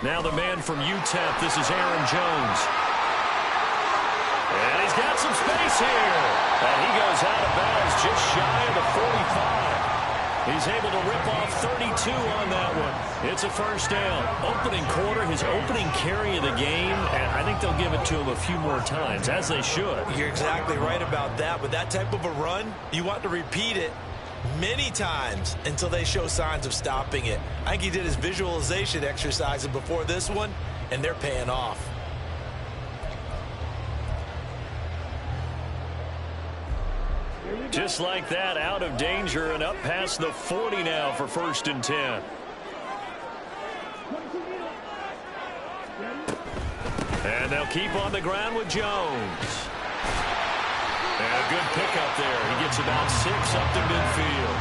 Now the man from UTEP, this is Aaron Jones. And he's got some space here. And he goes out of bounds just shy of the 45. He's able to rip off 32 on that one. It's a first down. Opening quarter, his opening carry of the game, and I think they'll give it to him a few more times, as they should. You're exactly right about that. With that type of a run, you want to repeat it many times until they show signs of stopping it. I think he did his visualization exercises before this one, and they're paying off. Just like that, out of danger and up past the 40 now for 1st and 10. And they'll keep on the ground with Jones. And a good pickup there. He gets about 6 up to midfield.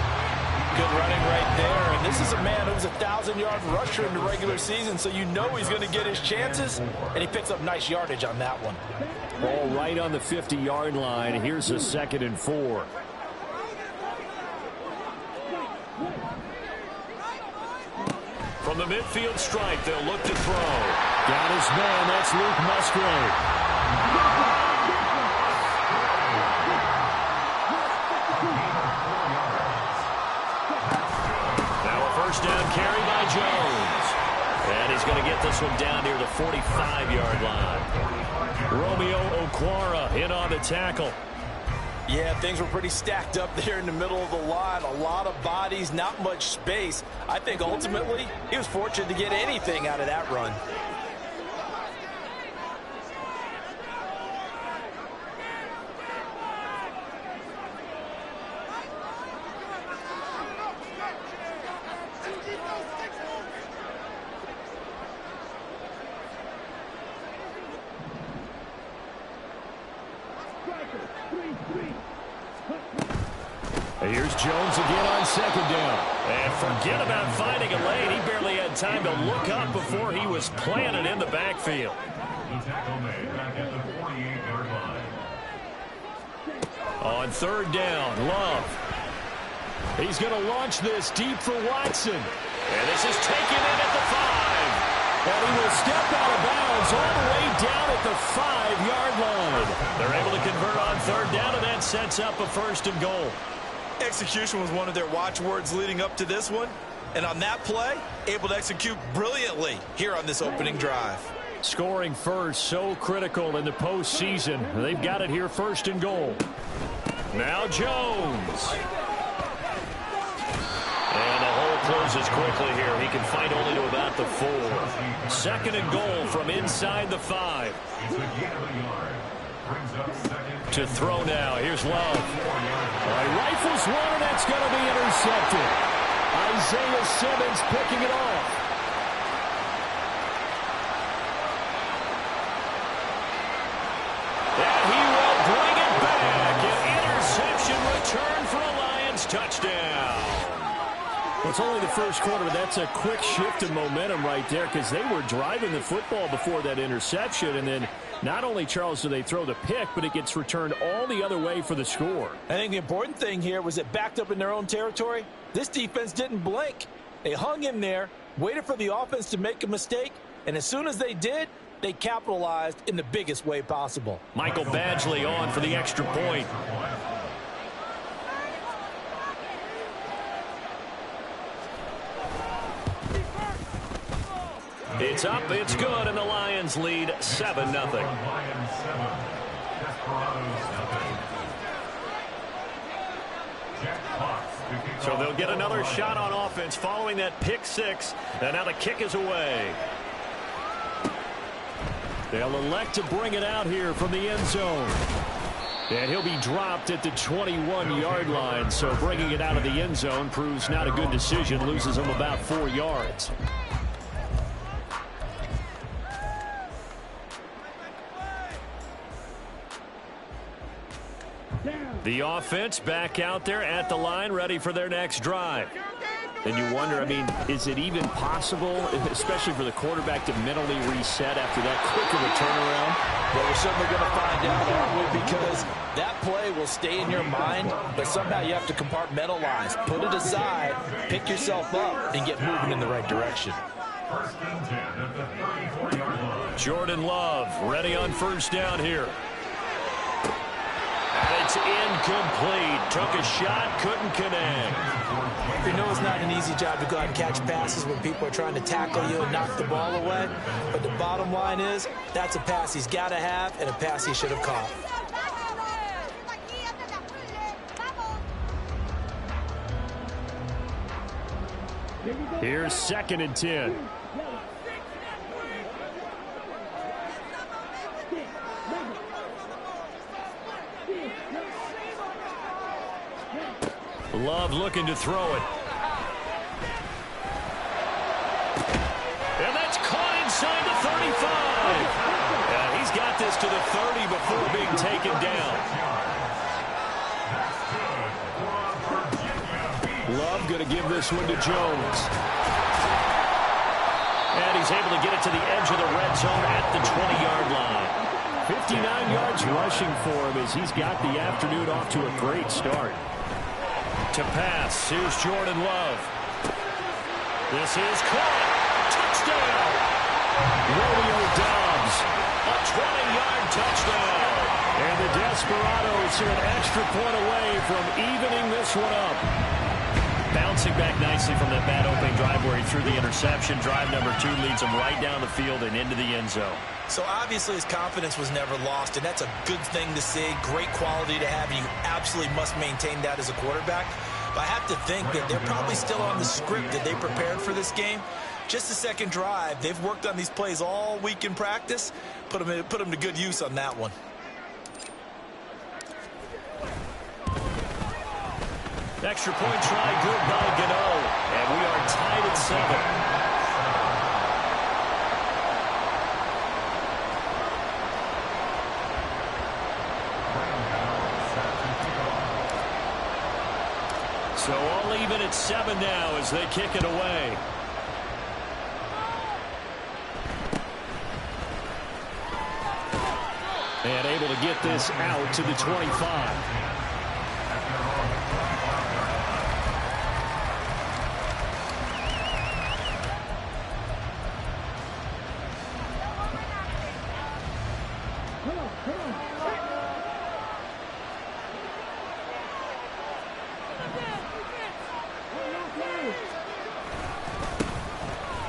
Good running right there. And this is a man who's a 1,000-yard rusher in the regular season, so you know he's going to get his chances, and he picks up nice yardage on that one. Ball right on the 50-yard line. Here's a 2nd and 4. From the midfield stripe, they'll look to throw. Got his man. That's Luke Musgrave. Now a first down carry by Jones. And he's going to get this one down near the 45-yard line. Romeo Okwara in on the tackle. Yeah, things were pretty stacked up there in the middle of the line. A lot of bodies, not much space. I think ultimately he was fortunate to get anything out of that run. Here's Jones again on 2nd down. And forget about finding a lane. He barely had time to look up before he was planted in the backfield. On 3rd down, Love. He's going to launch this deep for Watson. And this is taken in at the 5. And he will step out of bounds all the way down at the 5-yard line. They're able to convert on 3rd down, and that sets up a 1st and goal. Execution was one of their watchwords leading up to this one. And on that play, able to execute brilliantly here on this opening drive. Scoring first, so critical in the postseason. They've got it here, 1st and goal. Now Jones. And the hole closes quickly here. He can fight only to about the 4. 2nd and goal from inside the 5. To throw now. Here's Love. Rifles one, and that's going to be intercepted. Isaiah Simmons picking it off. And he will bring it back. An interception return for a Lions touchdown. Well, it's only the first quarter, but that's a quick shift in momentum right there because they were driving the football before that interception, and then not only, Charles, do they throw the pick, but it gets returned all the other way for the score. I think the important thing here was it backed up in their own territory. This defense didn't blink. They hung in there, waited for the offense to make a mistake, and as soon as they did, they capitalized in the biggest way possible. Michael Badgley on for the extra point. It's up, it's good, and the Lions lead 7-0. So they'll get another shot on offense following that pick 6, and now the kick is away. They'll elect to bring it out here from the end zone. And he'll be dropped at the 21-yard line, so bringing it out of the end zone proves not a good decision, loses him about 4 yards. The offense back out there at the line, ready for their next drive. And you wonder, I mean, is it even possible, especially for the quarterback, to mentally reset after that quick of a turnaround? Well, we're certainly going to find out, aren't we? Because that play will stay in your mind, but somehow you have to compartmentalize. Put it aside, pick yourself up, and get moving in the right direction. Jordan Love ready on first down here. And it's incomplete. Took a shot, couldn't connect. You know it's not an easy job to go out and catch passes when people are trying to tackle you and knock the ball away. But the bottom line is, that's a pass he's got to have and a pass he should have caught. Here's 2nd and 10. Love looking to throw it. And that's caught inside the 35. Yeah, he's got this to the 30 before being taken down. Love going to give this one to Jones. And he's able to get it to the edge of the red zone at the 20-yard line. 59 yards rushing for him as he's got the afternoon off to a great start. To pass, here's Jordan Love. This is caught. Touchdown. Romeo Doubs. A 20-yard touchdown. And the Desperados are an extra point away from evening this one up. Bouncing back nicely from that bad opening drive where he threw the interception. Drive number 2 leads him right down the field and into the end zone. So obviously his confidence was never lost, and that's a good thing to see. Great quality to have, and you absolutely must maintain that as a quarterback. But I have to think that they're probably still on the script that they prepared for this game. Just the second drive. They've worked on these plays all week in practice. Put them to good use on that one. Extra point try, good by Gano. And we are tied at 7. So all even at 7 now as they kick it away. And able to get this out to the 25.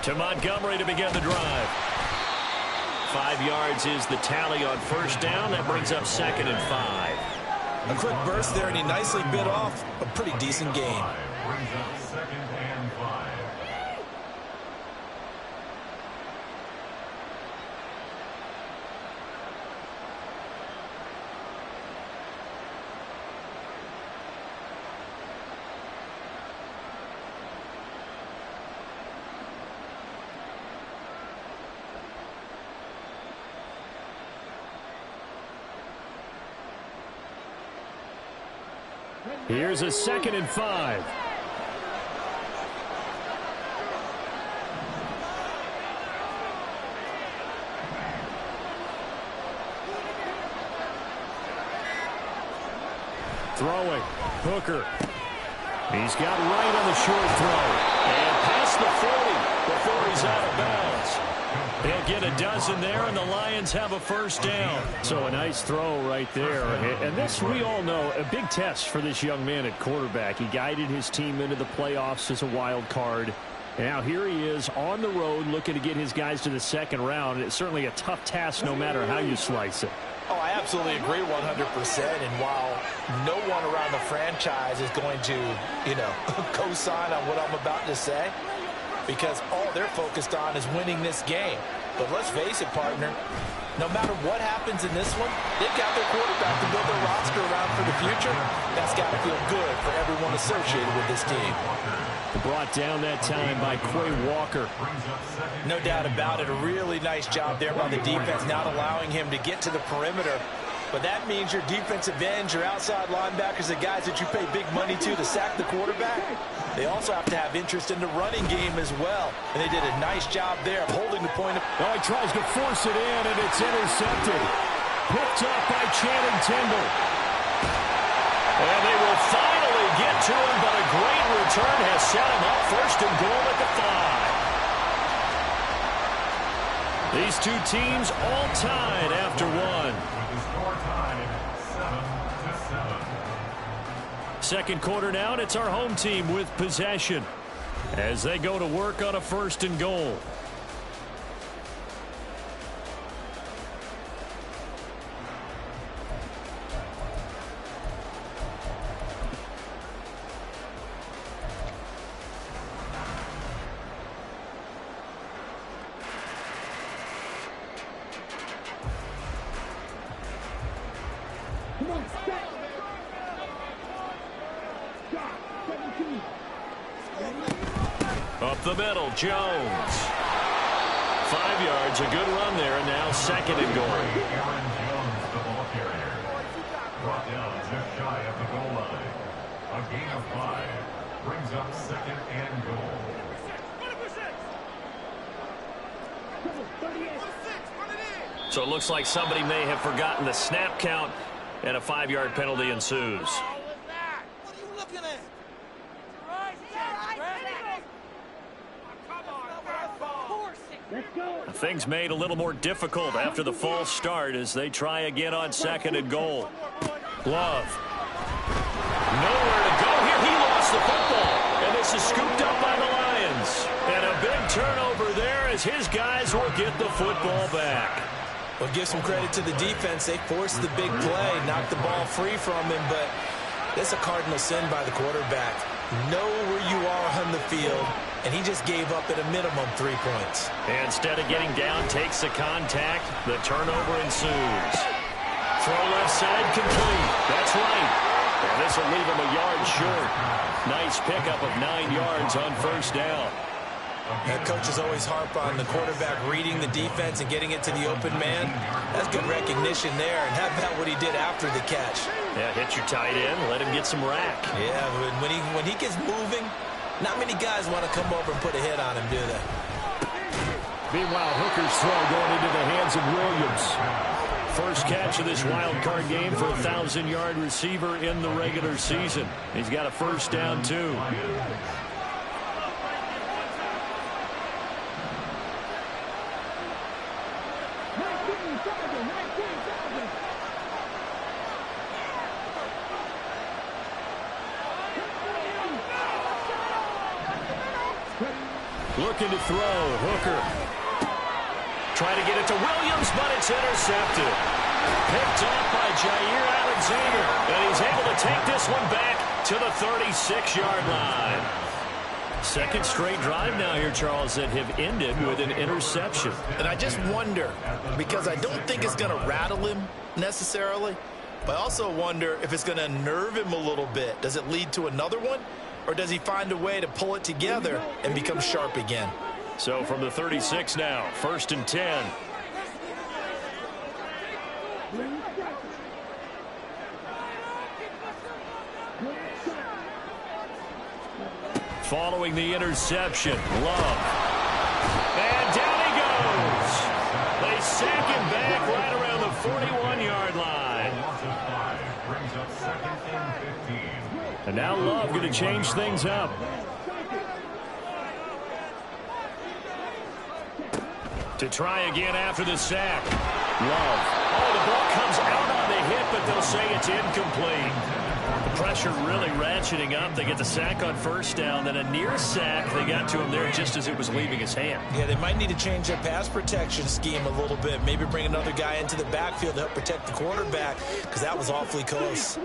To Montgomery to begin the drive. 5 yards is the tally on first down. That brings up 2nd and 5. A quick burst there, and he nicely bit off a pretty decent gain. Brings up 2nd and 5. Here's a 2nd and 5. Throwing. Hooker. He's got right on the short throw. And past the 40 before he's out of bounds. They'll get a dozen there, and the Lions have a first down. So a nice throw right there. And this, we all know, a big test for this young man at quarterback. He guided his team into the playoffs as a wild card. And now here he is on the road looking to get his guys to the second round. It's certainly a tough task no matter how you slice it. Oh, I absolutely agree 100%. And while no one around the franchise is going to, co-sign on what I'm about to say, because all they're focused on is winning this game. But let's face it, partner, no matter what happens in this one, they've got their quarterback to build their roster around for the future. That's got to feel good for everyone associated with this team. Brought down that time by Quay Walker. No doubt about it. A really nice job there by the defense, not allowing him to get to the perimeter But that means your defensive ends, your outside linebackers, the guys that you pay big money to sack the quarterback, they also have to have interest in the running game as well. And they did a nice job there of holding the point. Oh, he tries to force it in, and it's intercepted. Picked up by Channing Tindall. And they will finally get to him, but a great return has set him up. First and goal at the 5. These two teams all tied after one. With the score tied 7-7. Second quarter now, and it's our home team with possession as they go to work on a first and goal. Up the middle, Jones. 5 yards, a good run there, and now second and goal. Aaron Jones, the ball carrier. Brought down just shy of the goal line. A gain of 5 brings up second and goal. So it looks like somebody may have forgotten the snap count, and a 5-yard penalty ensues. Things made a little more difficult after the false start as they try again on second and goal. Love. Nowhere to go here. He lost the football. And this is scooped up by the Lions. And a big turnover there as his guys will get the football back. Well, give some credit to the defense. They forced the big play, knocked the ball free from him, but it's a cardinal sin by the quarterback. Know where you are on the field, and he just gave up at a minimum 3 points. And instead of getting down, takes the contact. The turnover ensues. Throw left side complete. That's right. And this will leave him a yard short. Nice pickup of 9 yards on first down. That coaches always harp on the quarterback reading the defense and getting it to the open man. That's good recognition there. And how about what he did after the catch? Yeah, hit your tight end, let him get some rack. Yeah, when he gets moving, not many guys want to come over and put a hit on him, do they? Meanwhile, Hooker's throw going into the hands of Williams. First catch of this wild card game for a 1,000-yard receiver in the regular season. He's got a first down, too. Looking to throw, Hooker. Trying to get it to Williams, but it's intercepted. Picked up by Jair Alexander, and he's able to take this one back to the 36-yard line. Second straight drive now here, Charles, that have ended with an interception. And I just wonder, because I don't think it's going to rattle him necessarily, but I also wonder if it's going to nerve him a little bit. Does it lead to another one? Or does he find a way to pull it together and become sharp again? So from the 36 now, first and 10. Following the interception, Love. And down he goes. They sack him back right around the 41-yard line. Brings up second and 15. And now Love going to change things up. To try again after the sack. Love. Oh, the ball comes out on the hit, but they'll say it's incomplete. The pressure really ratcheting up. They get the sack on first down, then a near sack. They got to him there just as it was leaving his hand. Yeah, they might need to change their pass protection scheme a little bit. Maybe bring another guy into the backfield to help protect the quarterback, because that was awfully close.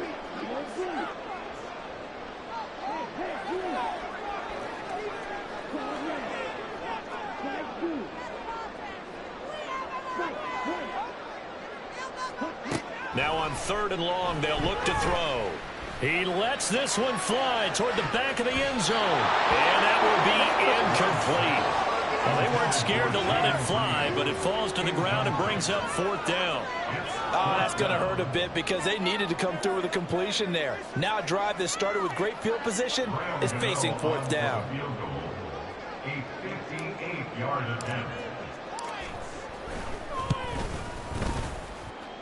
Now on third and long, they'll look to throw. He lets this one fly toward the back of the end zone. And that will be incomplete. Well, they weren't scared to let it fly, but it falls to the ground and brings up 4th down. Oh, that's going to hurt a bit because they needed to come through with a completion there. Now a drive that started with great field position is facing 4th down. A 58-yard attempt.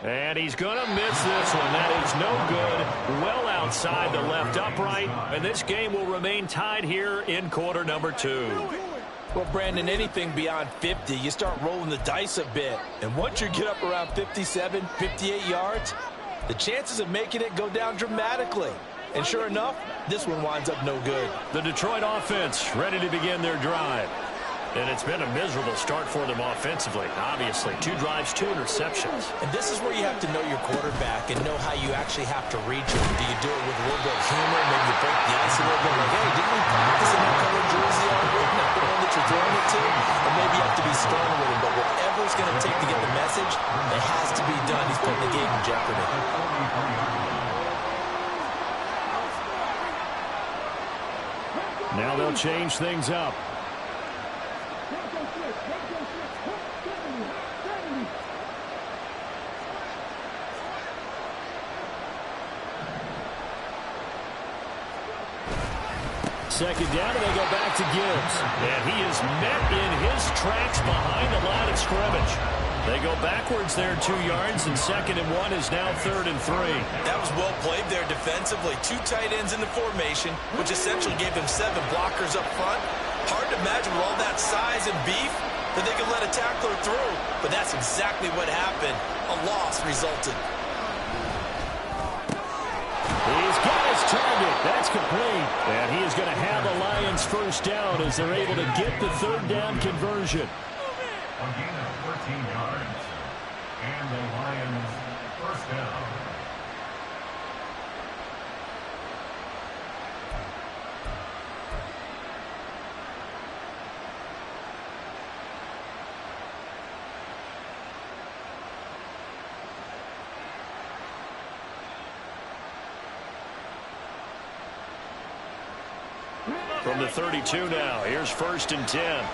And he's going to miss this one. That is no good. Well outside the left upright. And this game will remain tied here in quarter number 2. Well, Brandon, anything beyond 50, you start rolling the dice a bit. And once you get up around 57, 58 yards, the chances of making it go down dramatically. And sure enough, this one winds up no good. The Detroit offense ready to begin their drive. And it's been a miserable start for them offensively, obviously. 2 drives, 2 interceptions. And this is where you have to know your quarterback and know how you actually have to reach him. Do you do it with a little bit of humor, maybe you break the ice a little bit, like, hey, didn't we practice in that color jersey already? Not the one that you're throwing it to? Or maybe you have to be stern with him, but whatever it's going to take to get the message, it has to be done. He's putting the game in jeopardy. Now they'll change things up. Second down, and they go back to Gibbs. And he is met in his tracks behind the line of scrimmage. They go backwards there 2 yards, and 2nd and 1 is now 3rd and 3. That was well played there defensively. 2 tight ends in the formation, which essentially gave them 7 blockers up front. Hard to imagine with all that size and beef that they could let a tackler through. But that's exactly what happened. A loss resulted. He's got his target. That's complete. And he is going to have the Lions 1st down as they're able to get the 3rd down conversion. A gain of 13 yards. And the Lions 1st down. From the 32 now, here's 1st and 10.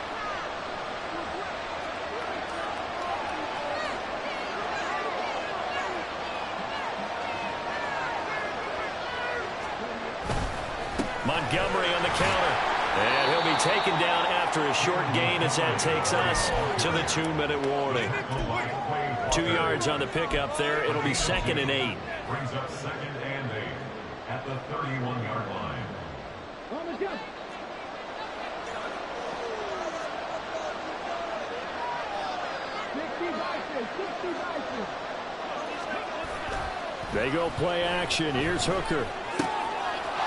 Montgomery on the counter. And he'll be taken down after a short gain as that takes us to the 2-minute warning. 2 yards on the pickup there. It'll be 2nd and 8. Brings up 2nd and 8 at the 31-yard line. They go play action. Here's Hooker.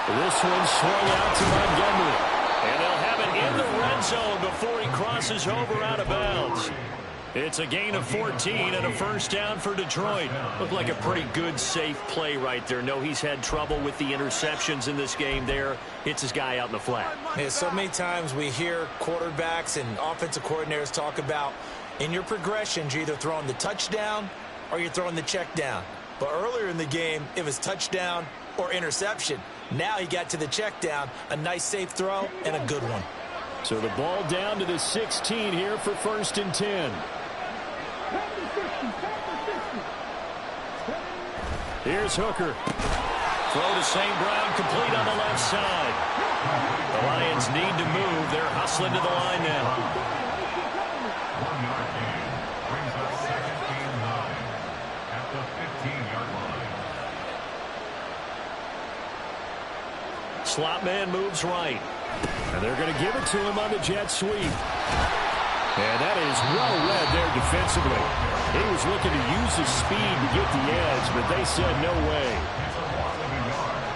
This one swung out to Montgomery. And they'll have it in the red zone before he crosses over out of bounds. It's a gain of 14 and a 1st down for Detroit. Looked like a pretty good, safe play right there. No, he's had trouble with the interceptions in this game there. Hits his guy out in the flat. Yeah, so many times we hear quarterbacks and offensive coordinators talk about in your progressions, you're either throwing the touchdown or you're throwing the check down. But earlier in the game, it was touchdown or interception. Now he got to the check down, a nice safe throw, and a good one. So the ball down to the 16 here for 1st and 10. Here's Hooker. Throw to St. Brown, complete on the left side. The Lions need to move. They're hustling to the line now. 1-yard gain brings up 2nd and 9 at the 15-yard line. Slot man moves right. And they're going to give it to him on the jet sweep. And that is well read there defensively. He was looking to use his speed to get the edge, but they said no way.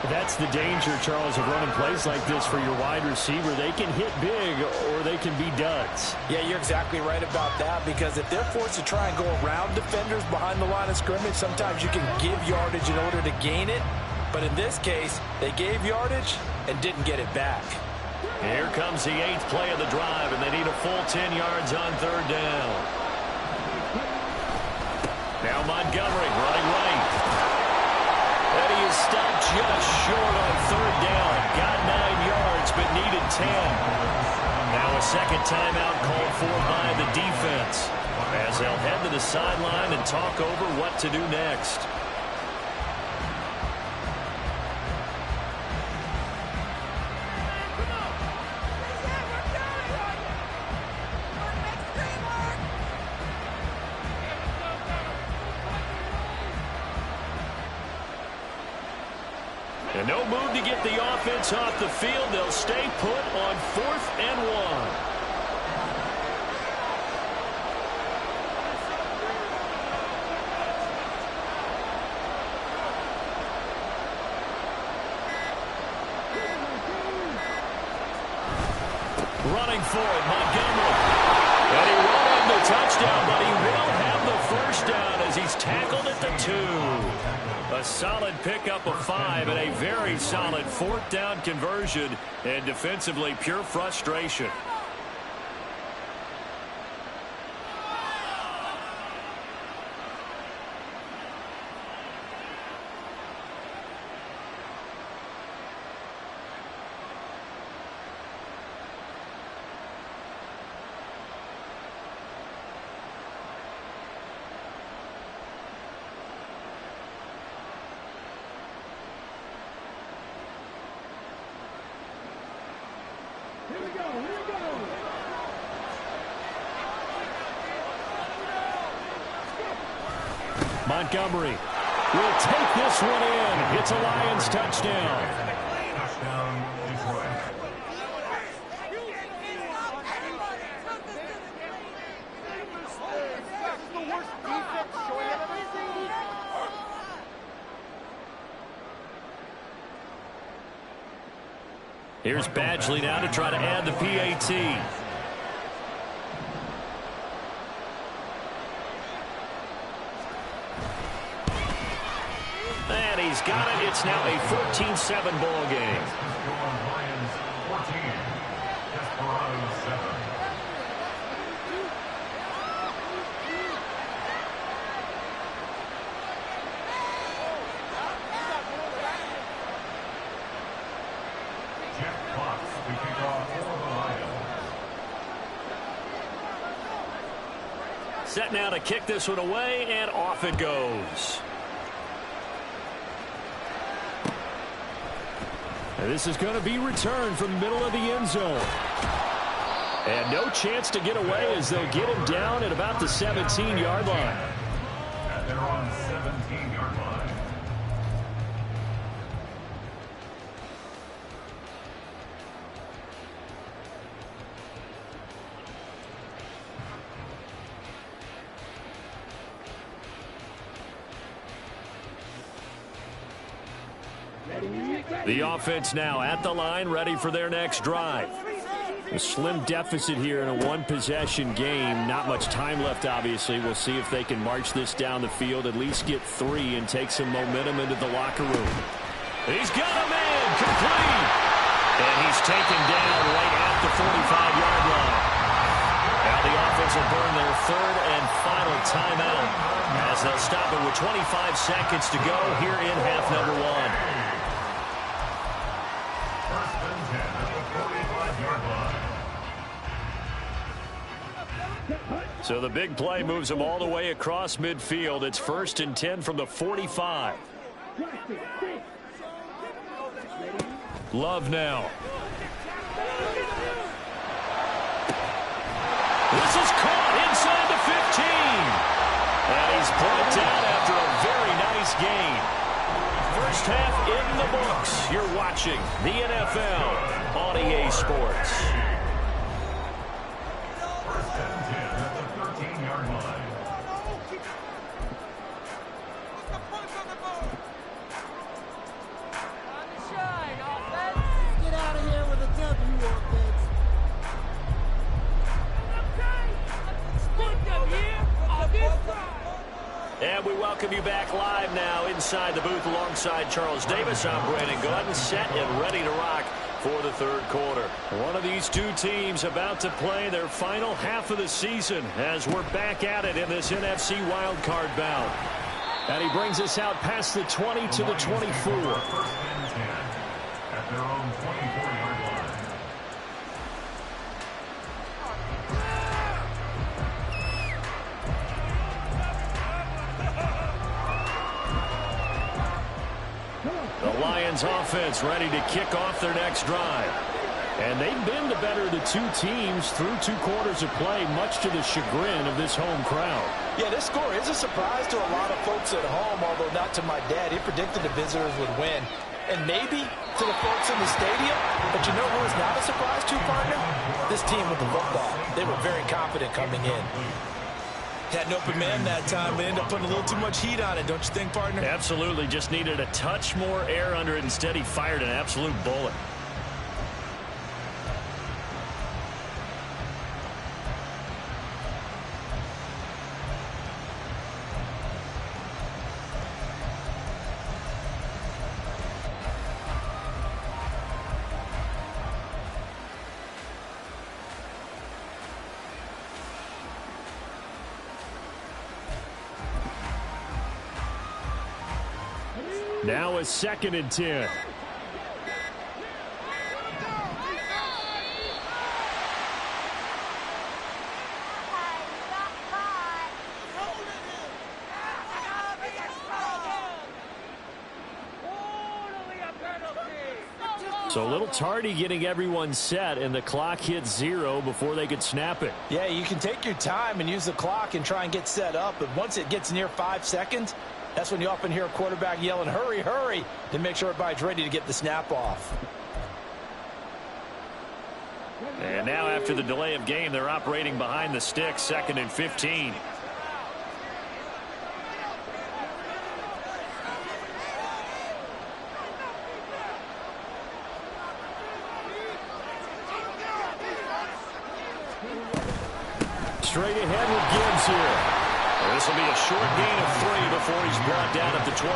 That's the danger, Charles, of running plays like this for your wide receiver. They can hit big or they can be duds. Yeah, you're exactly right about that, because if they're forced to try and go around defenders behind the line of scrimmage, sometimes you can give yardage in order to gain it. But in this case, they gave yardage and didn't get it back. Here comes the 8th play of the drive, and they need a full 10 yards on 3rd down. Now Montgomery running right. And he is stopped just short on 3rd down. Got 9 yards, but needed 10. Now a second timeout called for by the defense, as they'll head to the sideline and talk over what to do next. And no move to get the offense off the field. They'll stay put on 4th and 1. Running for it, Montgomery. And he won't have the touchdown, but he will have the first down as he's tackled at the 2. A solid pickup of 5 and a very solid 4th down conversion, and defensively pure frustration. Montgomery will take this one in. It's a Lions touchdown. Touchdown, Detroit. Here's Badgley now to try to add the PAT. And he's got it. It's now a 14-7 ball game. Lions 14, Desperados 7. Jeff Fox to kick off for the Lions. Set now to kick this one away, and off it goes. And this is going to be returned from the middle of the end zone. And no chance to get away as they'll get him down at about the 17-yard line. And they're on 17-yard line. The offense now at the line, ready for their next drive. A slim deficit here in a one-possession game. Not much time left, obviously. We'll see if they can march this down the field, at least get 3, and take some momentum into the locker room. He's got a man, complete. And he's taken down right at the 45-yard line. Now the offense will burn their 3rd and final timeout, as they'll stop it with 25 seconds to go here in half number 1. So the big play moves them all the way across midfield. It's 1st and 10 from the 45. Love now. This is caught inside the 15. And he's brought down after a very nice gain. First half in the books. You're watching the NFL on EA Sports. And we welcome you back live now inside the booth alongside Charles Davis. I'm Brandon Gordon, set and ready to rock for the 3rd quarter. One of these two teams about to play their final half of the season as we're back at it in this NFC wildcard bout. And he brings us out past the 20 to the 24. First and 10 at their own 24-yard line. Lions offense ready to kick off their next drive. And they've been the better of the two teams through 2 quarters of play, much to the chagrin of this home crowd. Yeah, this score is a surprise to a lot of folks at home, although not to my dad. He predicted the visitors would win. And maybe to the folks in the stadium. But you know who is not a surprise to, partner? This team with the football. They were very confident coming in. Had an open man that time, but ended up putting a little too much heat on it, don't you think, partner? Absolutely. Just needed a touch more air under it. Instead, he fired an absolute bullet. Now a 2nd and 10. So a little tardy getting everyone set, and the clock hits 0 before they could snap it. Yeah, you can take your time and use the clock and try and get set up, but once it gets near 5 seconds, that's when you often hear a quarterback yelling, hurry, hurry, to make sure everybody's ready to get the snap off. And now after the delay of game, they're operating behind the sticks, 2nd and 15. Straight ahead with Gibbs here. This will be a short gain of 3 before he's brought down at the 22.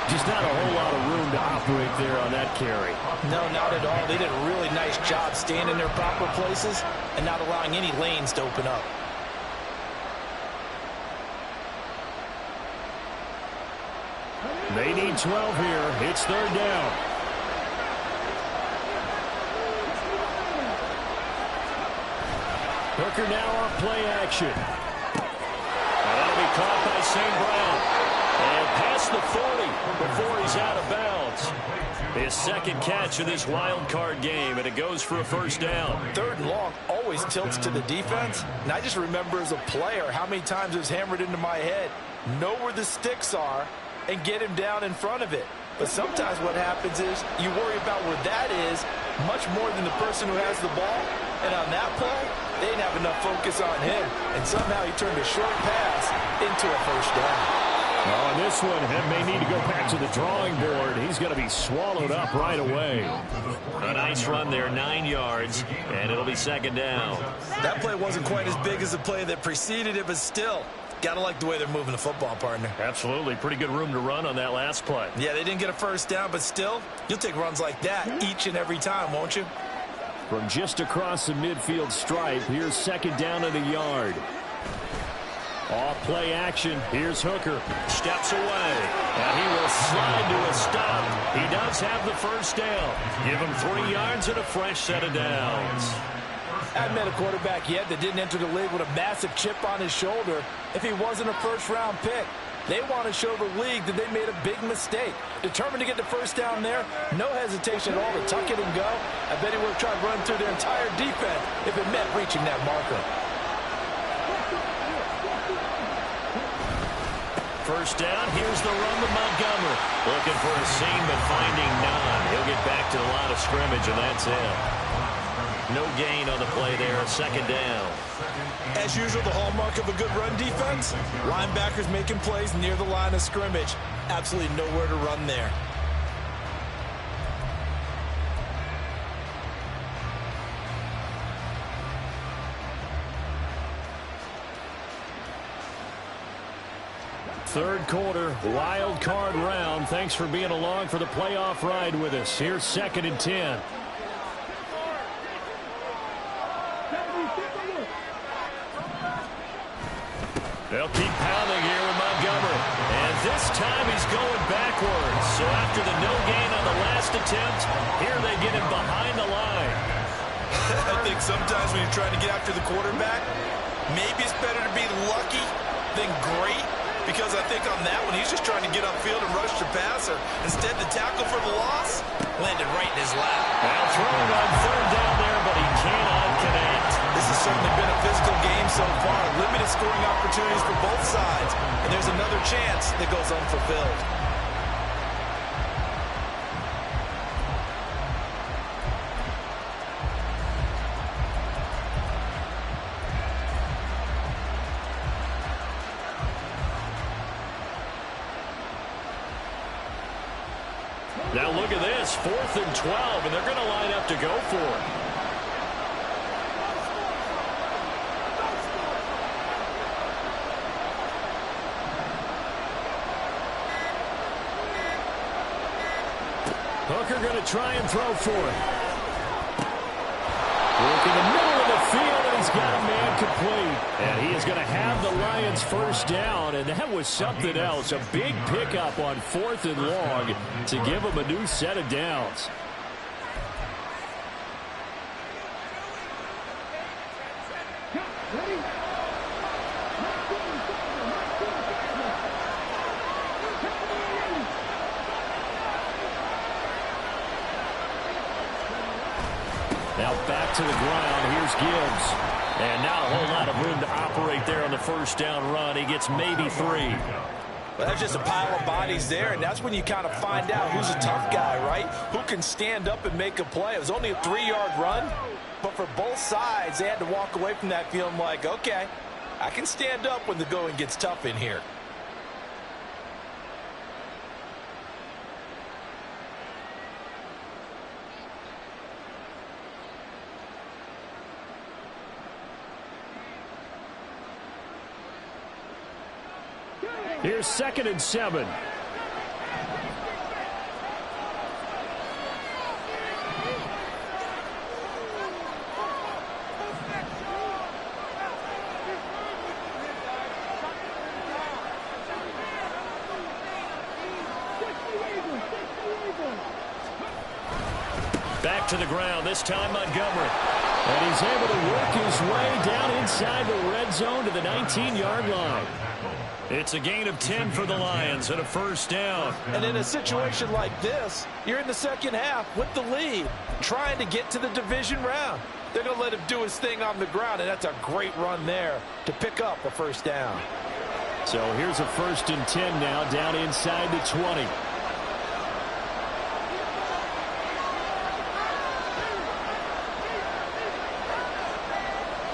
Just not a whole lot of room to operate there on that carry. No, not at all. They did a really nice job staying in their proper places and not allowing any lanes to open up. They need 12 here. It's 3rd down. Hooker now off play action. And that'll be caught by St. Brown. And past the 40 before he's out of bounds. His 2nd catch of this wild card game, and it goes for a 1st down. 3rd and long always tilts to the defense. And I just remember as a player how many times it was hammered into my head. Know where the sticks are and get him down in front of it. But sometimes what happens is you worry about where that is much more than the person who has the ball. And on that play, they didn't have enough focus on him. And somehow he turned a short pass into a 1st down. On this one, Hem may need to go back to the drawing board. He's going to be swallowed up right away. A nice run there, 9 yards, and it'll be 2nd down. That play wasn't quite as big as the play that preceded it, but still, got to like the way they're moving the football, partner. Absolutely. Pretty good room to run on that last play. Yeah, they didn't get a 1st down, but still, you'll take runs like that each and every time, won't you? From just across the midfield stripe, here's 2nd down and a yard. Off play action. Here's Hooker. Steps away. And he will slide to a stop. He does have the 1st down. Give him 3 yards and a fresh set of downs. I haven't met a quarterback yet that didn't enter the league with a massive chip on his shoulder if he wasn't a 1st-round pick. They want to show the league that they made a big mistake. Determined to get the 1st down there, no hesitation at all to tuck it and go. I bet he would have tried to run through their entire defense if it meant reaching that marker. 1st down, here's the run to Montgomery. Looking for a seam, but finding none. He'll get back to the line of scrimmage, and that's it. No gain on the play there, 2nd down. As usual, the hallmark of a good run defense, linebackers making plays near the line of scrimmage. Absolutely nowhere to run there. Third quarter, wild card round. Thanks for being along for the playoff ride with us. Here's 2nd and 10. They'll keep pounding here with Montgomery. And this time he's going backwards. So after the no gain on the last attempt, here they get him behind the line. I think sometimes when you're trying to get after the quarterback, maybe it's better to be lucky than great. because I think on that one, he's just trying to get upfield and rush the passer. Instead, the tackle for the loss landed right in his lap. Now throwing on third down there, but he cannot connect. This has certainly been a physical game so far. Limited scoring opportunities for both sides. And there's another chance that goes unfulfilled. Now look at this, 4th and 12, and they're going to line up to go for it. Hooker going to try and throw for it. Look in the middle of the field, and he's got a man complete. And he is going to have the Lions first down, and that was something else. A big pickup on 4th and long to give him a new set of downs. Now back to the ground. Here's Gibbs. And not a whole lot of room to operate there on the first down run. He gets maybe 3. Well, that's just a pile of bodies there, and that's when you kind of find out who's a tough guy, right? Who can stand up and make a play. It was only a 3-yard run, but for both sides, they had to walk away from that feeling like, okay, I can stand up when the going gets tough in here. Here's 2nd and 7. Back to the ground, this time Montgomery. And he's able to work his way down inside the red zone to the 19-yard line. It's a gain of 10 for the Lions and a first down. And in a situation like this, you're in the second half with the lead, trying to get to the division round. They're going to let him do his thing on the ground, and that's a great run there to pick up a first down. So here's a 1st and 10 now, down inside the 20.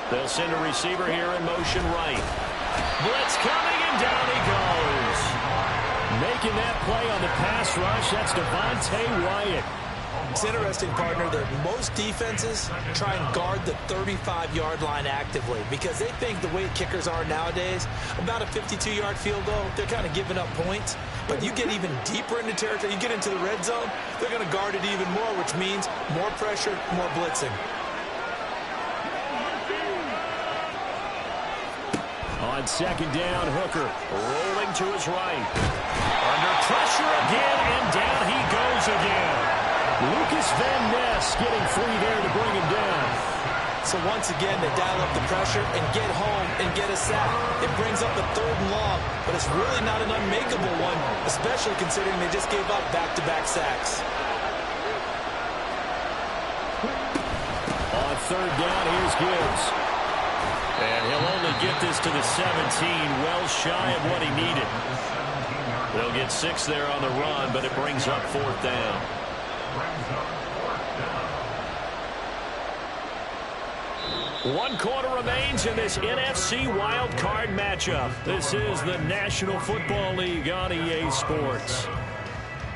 They'll send a receiver here in motion right. Blitz coming, and down he goes. Making that play on the pass rush, that's Devontae Wyatt. It's interesting, partner, that most defenses try and guard the 35-yard line actively because they think the way kickers are nowadays, about a 52-yard field goal, they're kind of giving up points. But you get even deeper into territory, you get into the red zone, they're going to guard it even more, which means more pressure, more blitzing. On 2nd down, Hooker rolling to his right. Under pressure again, and down he goes again. Lucas Van Ness getting free there to bring him down. So once again, they dial up the pressure and get home and get a sack. It brings up a 3rd and long, but it's really not an unmakeable one, especially considering they just gave up back-to-back sacks. On 3rd down, here's Gibbs. And he'll only get this to the 17, well shy of what he needed. They'll get 6 there on the run, but it brings up 4th down. One quarter remains in this NFC Wild Card matchup. This is the National Football League on EA Sports.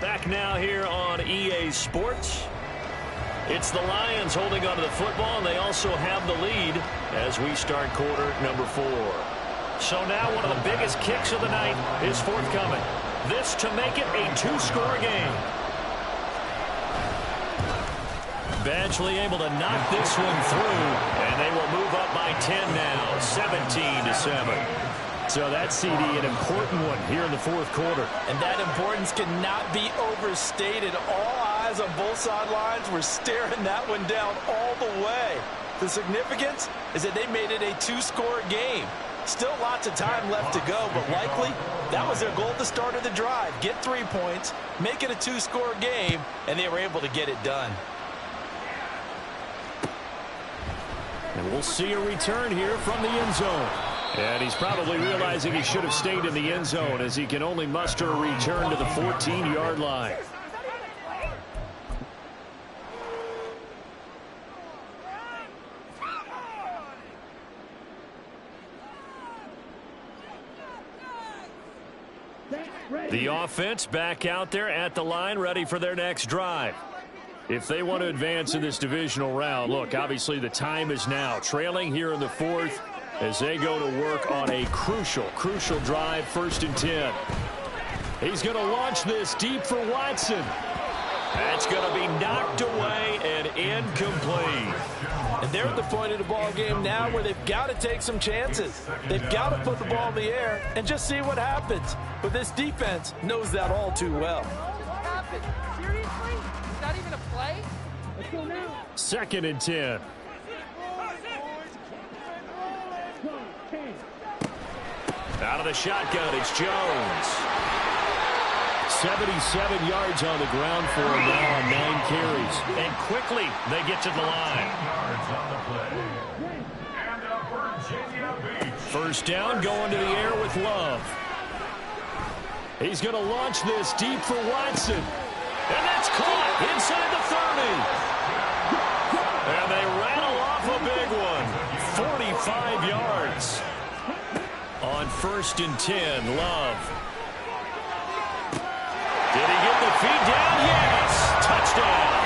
Back now here on EA Sports. It's the Lions holding onto the football, and they also have the lead as we start quarter number 4. So now one of the biggest kicks of the night is forthcoming. This to make it a 2-score game. Badgley able to knock this one through, and they will move up by 10 now, 17-7. So that, CD, an important one here in the 4th quarter. And that importance cannot be overstated. All eyes guys on both sidelines were staring that one down all the way. The significance is that they made it a two-score game. Still lots of time left to go, but likely that was their goal at the start of the drive. Get 3 points, make it a two-score game, and they were able to get it done. And we'll see a return here from the end zone. And he's probably realizing he should have stayed in the end zone as he can only muster a return to the 14-yard line. The offense back out there at the line, ready for their next drive. If they want to advance in this divisional round, look, obviously the time is now. Trailing here in the fourth as they go to work on a crucial drive, 1st and 10. He's going to launch this deep for Watson. That's going to be knocked away and incomplete. And they're at the point of the ball game now where they've got to take some chances. They've got to put the ball in the air and just see what happens. But this defense knows that all too well. What happened? Seriously? Is that even a play? Let's go now. 2nd and 10. Out of the shotgun, it's Jones. 77 yards on the ground for him now on 9 carries. And quickly, they get to the line. First down, going to the air with Love. He's going to launch this deep for Watson. And that's caught inside the 30. And they rattle off a big one. 45 yards. On 1st and 10, Love. Did he get the feed down? Yes! Touchdown!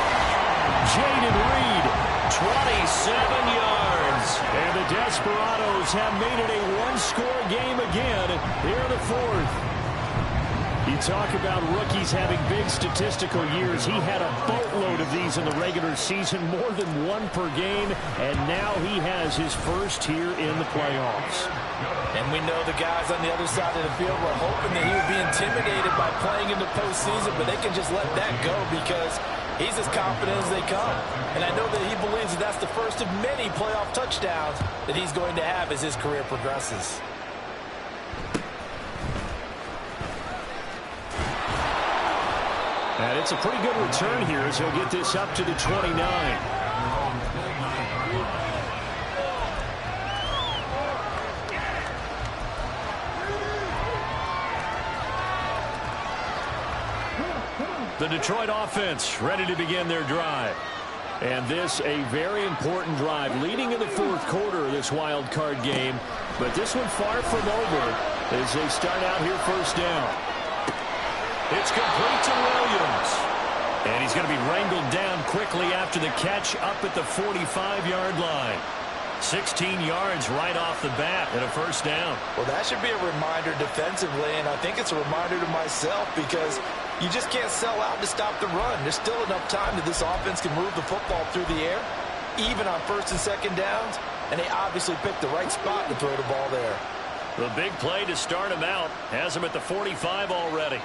Jaden Reed, 27 yards. And the Desperados have made it a one-score game again here in the fourth. You talk about rookies having big statistical years. He had a boatload of these in the regular season, more than one per game, and now he has his first here in the playoffs. And we know the guys on the other side of the field were hoping that he would be intimidated by playing in the postseason, but they can just let that go because he's as confident as they come. And I know that he believes that that's the first of many playoff touchdowns that he's going to have as his career progresses. And it's a pretty good return here as he'll get this up to the 29. The Detroit offense ready to begin their drive. And this a very important drive leading in the fourth quarter of this wild card game. But this one far from over as they start out here first down. It's complete to Williams. And he's going to be wrangled down quickly after the catch up at the 45-yard line. 16 yards right off the bat and a first down. Well, that should be a reminder defensively, and I think it's a reminder to myself because you just can't sell out to stop the run. There's still enough time that this offense can move the football through the air, even on 1st and 2nd downs, and they obviously picked the right spot to throw the ball there. The big play to start him out has him at the 45 already.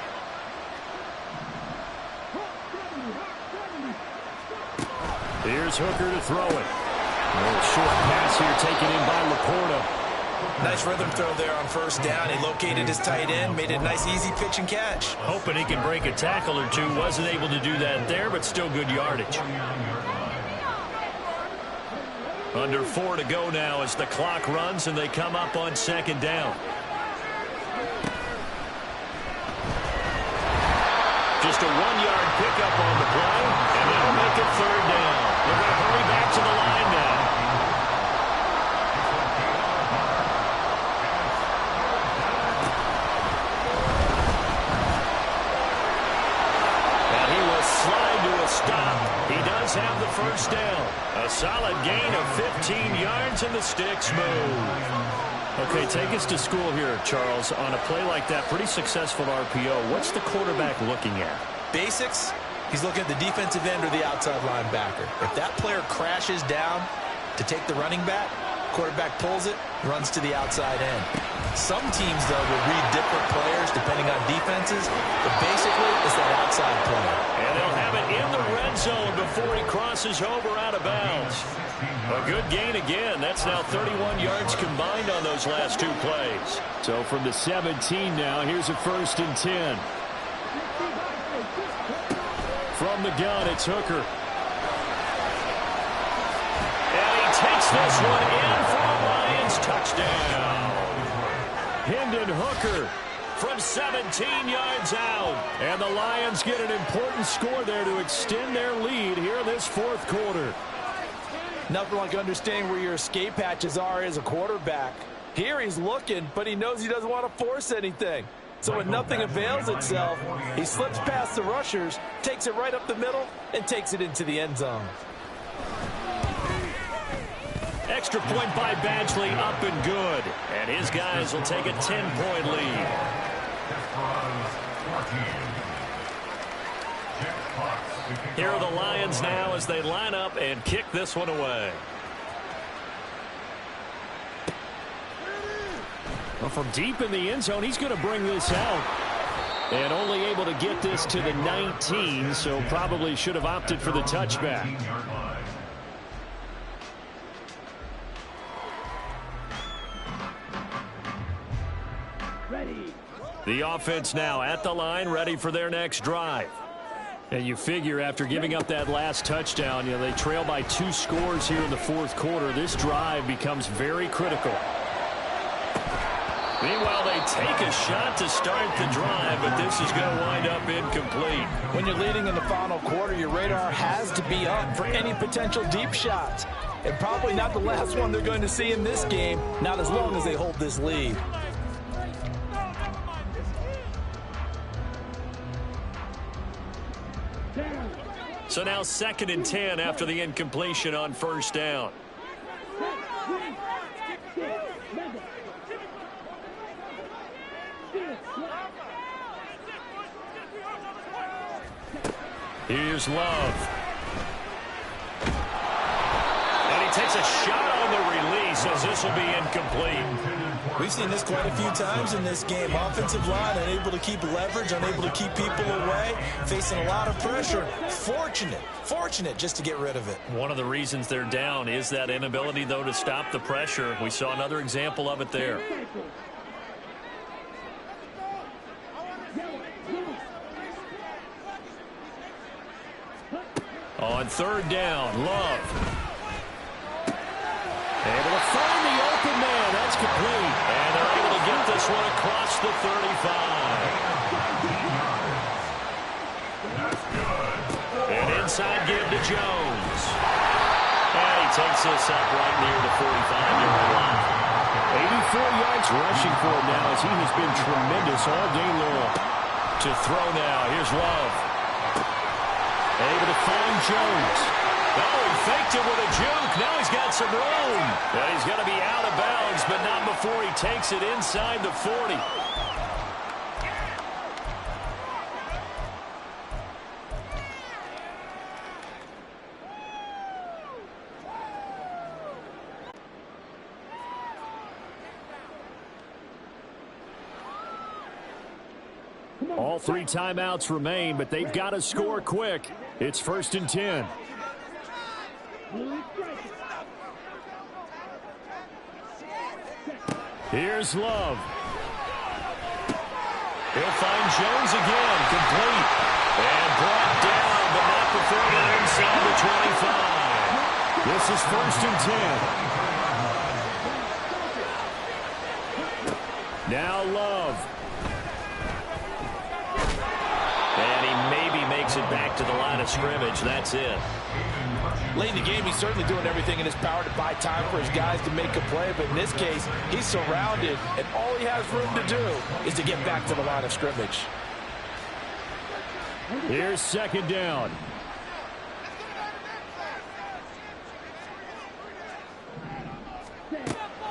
Here's Hooker to throw it. A short pass here taken in by Laporta. Nice rhythm throw there on first down. He located his tight end, made it a nice easy pitch and catch. Hoping he can break a tackle or two. Wasn't able to do that there, but still good yardage. Under 4 to go now as the clock runs and they come up on 2nd down. Just a 1-yard pickup on the play, and that'll make it 3rd down. They're going to hurry back to the line now. And he will slide to a stop. He does have the first down. A solid gain of 15 yards, and the sticks move. Okay, take us to school here, Charles. On a play like that, pretty successful RPO. What's the quarterback looking at? Basics, he's looking at the defensive end or the outside linebacker. If that player crashes down to take the running back, quarterback pulls it, runs to the outside end. Some teams, though, will read different players depending on defenses, but basically it's that outside player. And they'll have it in the zone before he crosses over out of bounds. A good gain again. That's now 31 yards combined on those last two plays. So from the 17 now, here's a 1st and 10. From the gun, it's Hooker. And he takes this one in for a Lions touchdown. Hendon Hooker from 17 yards out. And the Lions get an important score there to extend their lead here in this 4th quarter. Nothing like understanding where your escape hatches are as a quarterback. Here he's looking, but he knows he doesn't want to force anything. So when nothing avails itself, he slips past the rushers, takes it right up the middle, and takes it into the end zone. Extra point by Badgley, up and good. And his guys will take a 10-point lead. Here are the Lions now as they line up and kick this one away. Well, from deep in the end zone, he's going to bring this out. And only able to get this to the 19, so probably should have opted for the touchback. The offense now at the line, ready for their next drive. And you figure after giving up that last touchdown, they trail by 2 scores here in the 4th quarter. This drive becomes very critical. Meanwhile, they take a shot to start the drive, but this is going to wind up incomplete. When you're leading in the final quarter, your radar has to be up for any potential deep shots. And probably not the last one they're going to see in this game, not as long as they hold this lead. So now 2nd and 10 after the incompletion on 1st down. Here's Love. And he takes a shot on the release as this will be incomplete. We've seen this quite a few times in this game. Offensive line unable to keep leverage, unable to keep people away, facing a lot of pressure. Fortunate just to get rid of it. One of the reasons they're down is that inability, though, to stop the pressure. We saw another example of it there. On 3rd down, Love. Able to find the open man. That's complete. And they're able to get this one across the 35. And inside give to Jones. And he takes this up right near the 45-yard line. 84 yards rushing for him now as he has been tremendous all day long. To throw now. Here's Love. Able to find Jones. Oh, he faked it with a juke. Now he's got some room. And he's going to be out of bounds, but not before he takes it inside the 40. All 3 timeouts remain, but they've got to score quick. It's 1st and 10. Here's Love. He'll find Jones again, complete. And brought down, but not before they're inside the 25. This is 1st and 10. Now Love. And he maybe makes it back to the line of scrimmage. That's it. Late in the game, he's certainly doing everything in his power to buy time for his guys to make a play. But in this case, he's surrounded, and all he has room to do is to get back to the line of scrimmage. Here's 2nd down.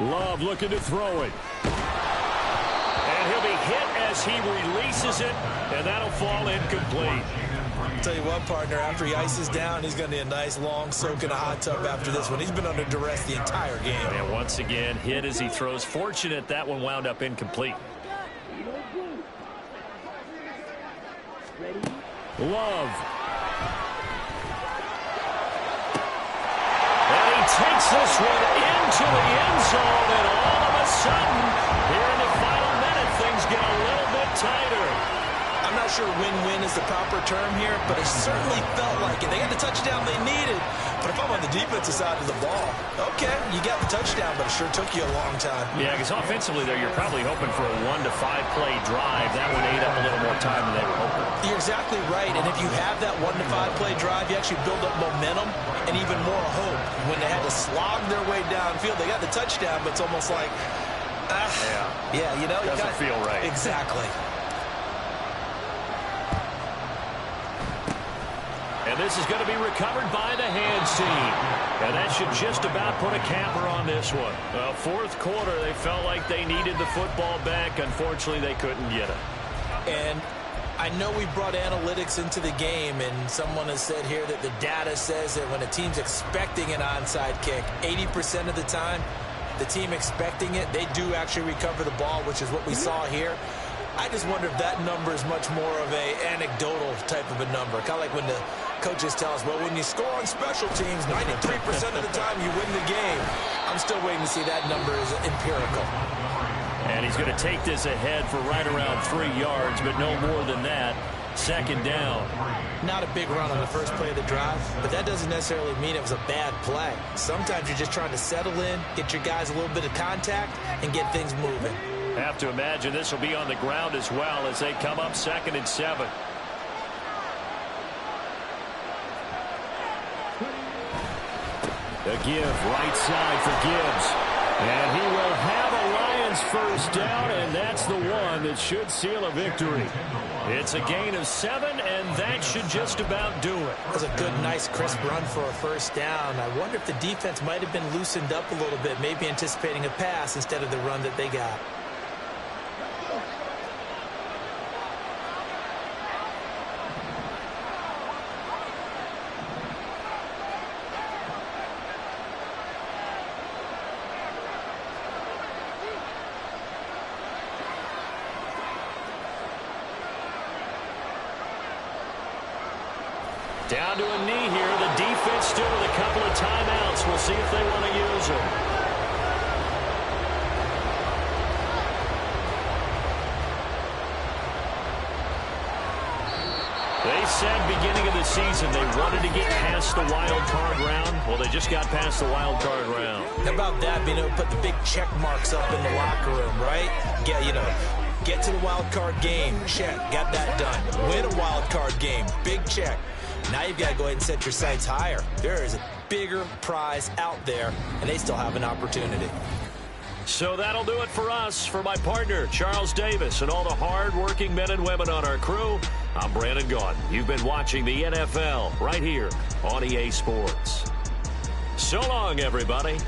Love looking to throw it. And he'll be hit as he releases it, and that'll fall incomplete. I'll tell you what, partner, after he ices down, he's going to need a nice long soak in a hot tub after this one. He's been under duress the entire game. And once again, hit as he throws. Fortunate that one wound up incomplete. Love. takes this one into the end zone, and all of a sudden, here in the final minute, things get a little bit tighter. I'm not sure win-win is the proper term here, but it certainly felt like it. They got the touchdown they needed, but if I'm on the defensive side of the ball, okay, you got the touchdown, but it sure took you a long time. Yeah, because offensively there, you're probably hoping for a 1 to 5 play drive. That one ate up a little more time than they were hoping. You're exactly right, and if you have that 1 to 5 play drive, you actually build up momentum and even more hope. When they had to slog their way downfield, they got the touchdown, but it's almost like, yeah, you know, doesn't feel right. Exactly. And this is going to be recovered by the hands team. And that should just about put a capper on this one. Fourth quarter, they felt like they needed the football back. Unfortunately, they couldn't get it. And I know we brought analytics into the game, and someone has said here that the data says that when a team's expecting an onside kick, 80% of the time, the team expecting it, they do actually recover the ball, which is what we saw here. I just wonder if that number is much more of a anecdotal type of a number. Kind of like when the coaches tell us, well, when you score on special teams, 93% of the time you win the game. I'm still waiting to see that number is empirical. And he's going to take this ahead for right around 3 yards, but no more than that. Second down. Not a big run on the first play of the drive, but that doesn't necessarily mean it was a bad play. Sometimes you're just trying to settle in, get your guys a little bit of contact, and get things moving. Have to imagine this will be on the ground as well as they come up 2nd and 7. The give, right side for Gibbs. And he will have a Lions first down, and that's the one that should seal a victory. It's a gain of 7, and that should just about do it. That was a good, nice, crisp run for a first down. I wonder if the defense might have been loosened up a little bit, maybe anticipating a pass instead of the run that they got. Down to a knee here. The defense still with a couple of timeouts. We'll see if they want to use them. They said beginning of the season they wanted to get past the wild card round. Well, they just got past the wild card round. How about that, being able to put the big check marks up in the locker room, right? Get to the wild card game. Check. Got that done. Win a wild card game. Big check. Now you've got to go ahead and set your sights higher. There is a bigger prize out there, and they still have an opportunity. So that'll do it for us. For my partner, Charles Davis, and all the hard-working men and women on our crew, I'm Brandon Gaudin. You've been watching the NFL right here on EA Sports. So long, everybody.